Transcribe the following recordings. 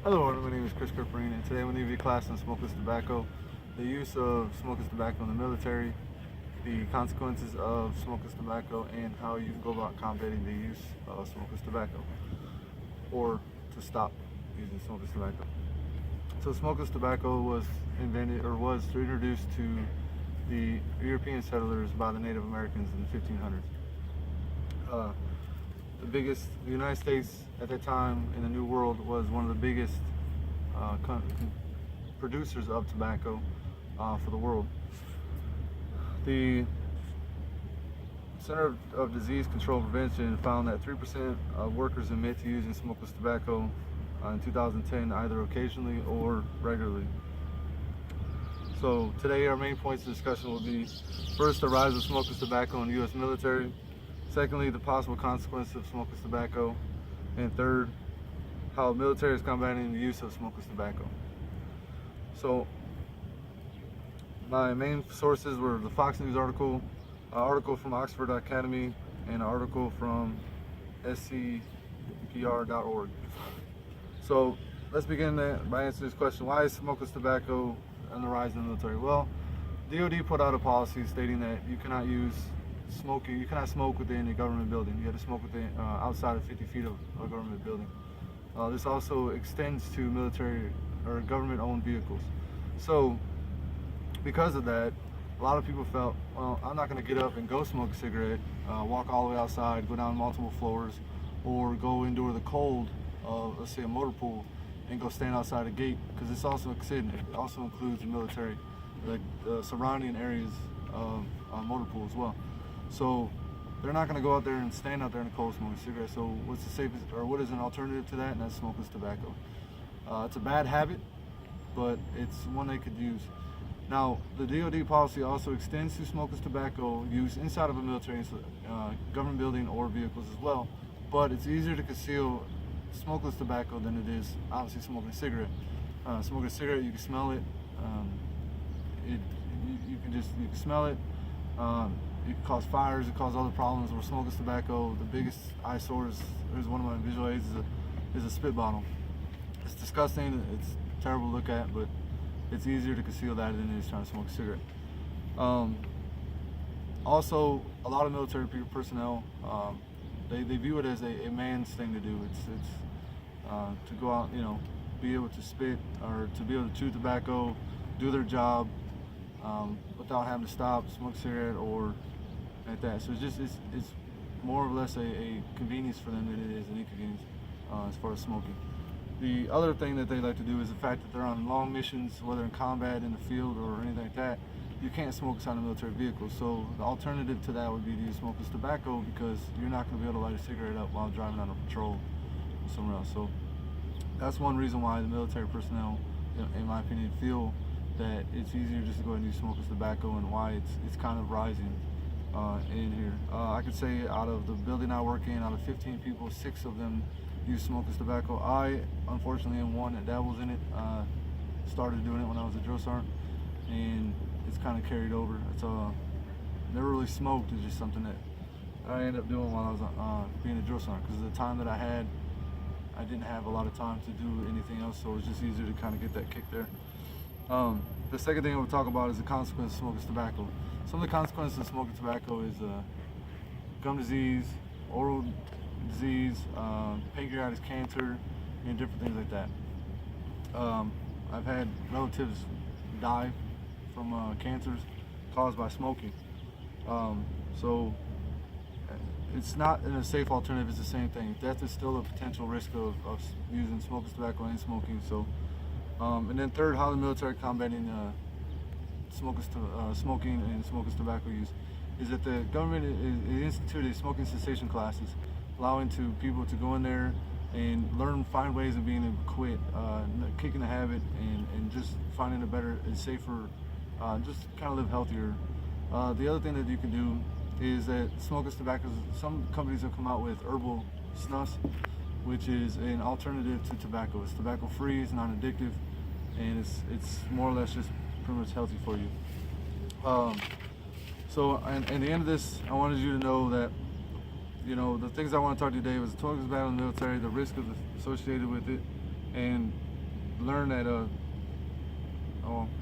Hello, my name is Chris Kirperine, and today I'm going to give you a class on smokeless tobacco, the use of smokeless tobacco in the military, the consequences of smokeless tobacco, and how you can go about combating the use of smokeless tobacco, or to stop using smokeless tobacco. So smokeless tobacco was introduced to the European settlers by the Native Americans in the 1500s. The United States at that time in the New World was one of the biggest producers of tobacco for the world. The Center of Disease Control and Prevention found that 3% of workers admit to using smokeless tobacco in 2010, either occasionally or regularly. So today our main points of discussion will be, first, the rise of smokeless tobacco in the U.S. military; secondly, the possible consequences of smokeless tobacco; and third, how the military is combating the use of smokeless tobacco. So my main sources were the Fox News article, an article from Oxford Academy, and an article from SPCH.org. So let's begin by answering this question: why is smokeless tobacco on the rise in the military? Well, DoD put out a policy stating that you cannot smoke within a government building. You have to smoke within outside of 50 feet of a government building. This also extends to military or government-owned vehicles. So because of that, a lot of people felt, well, I'm not going to get up and go smoke a cigarette, walk all the way outside, go down multiple floors, or go endure the cold of, let's say, a motor pool, and go stand outside a gate, because it's also extended. It also includes the military, like the surrounding areas of motor pool as well. So they're not going to go out there and stand out there in the cold smoking a cigarette. So what's the safest, or what is an alternative to that? And that's smokeless tobacco. It's a bad habit, but it's one they could use. Now, the DoD policy also extends to smokeless tobacco use inside of a military government building or vehicles as well. But it's easier to conceal smokeless tobacco than it is obviously smoking a cigarette. Smoking a cigarette, you can smell it. You can smell it. It can cause fires, it causes other problems. Where smokeless tobacco, the biggest eyesore is one of my visual aids is a spit bottle. It's disgusting, it's terrible to look at, but it's easier to conceal that than it is trying to smoke a cigarette. Also, a lot of military personnel, they view it as a man's thing to do. It's to go out, be able to spit or to be able to chew tobacco, do their job without having to stop, smoke a cigarette or like that. So it's more or less a convenience for them than it is an inconvenience as far as smoking. The other thing that they like to do is the fact that they're on long missions, whether in combat, in the field, or anything like that. You can't smoke inside a military vehicle. So the alternative to that would be to use smokeless tobacco, because you're not going to be able to light a cigarette up while driving on a patrol or somewhere else. So that's one reason why the military personnel, in my opinion, feel that it's easier just to go ahead and use smokeless tobacco, and why it's kind of rising in here. I could say out of the building I work in, out of 15 people, 6 of them use smokeless tobacco. I, unfortunately, am one that dabbles in it. Started doing it when I was a drill sergeant, and it's kind of carried over. It's never really smoked. It's just something that I ended up doing while I was being a drill sergeant, because of the time that I had, I didn't have a lot of time to do anything else, so it was just easier to kind of get that kick there. The second thing I would talk about is the consequences of smokeless tobacco. Some of the consequences of smoking tobacco is gum disease, oral disease, pancreatic cancer, and different things like that. I've had relatives die from cancers caused by smoking. So it's not a safe alternative, it's the same thing. Death is still a potential risk of using smokeless tobacco and smoking. So, and then third, how the military combating smoking and smokeless tobacco use is that the government instituted smoking cessation classes, allowing people to go in there and find ways of being able to quit, kicking the habit, and just finding a better and safer, just kind of live healthier. The other thing that you can do is that smokeless tobacco, some companies have come out with herbal snuffs, which is an alternative to tobacco. It's tobacco free, it's non-addictive, and it's more or less just pretty much healthy for you. So, and at the end of this, I wanted you to know that, the things I want to talk to you today was the talks about in the military, the risk associated with it, and learn that, in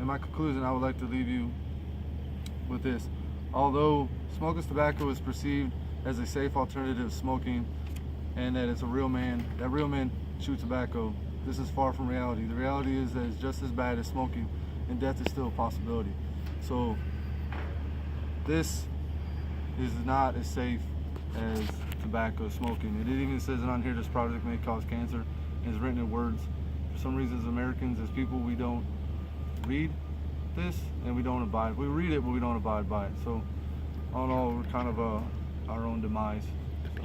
my conclusion, I would like to leave you with this. Although smokeless tobacco is perceived as a safe alternative to smoking, and that it's a real man, that real men chew tobacco, this is far from reality. The reality is that it's just as bad as smoking, and death is still a possibility. So this is not as safe as tobacco smoking. It even says it on here, this product may cause cancer, and it's written in words. For some reason, as Americans, as people, we don't read this, and we don't abide. We read it, but we don't abide by it. So all in all, we're kind of our own demise. So.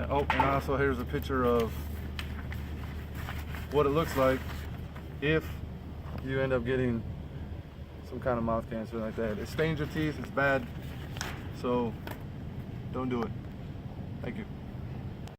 Oh, and also here's a picture of what it looks like if you end up getting some kind of mouth cancer like that. It stains your teeth, it's bad, so don't do it. Thank you.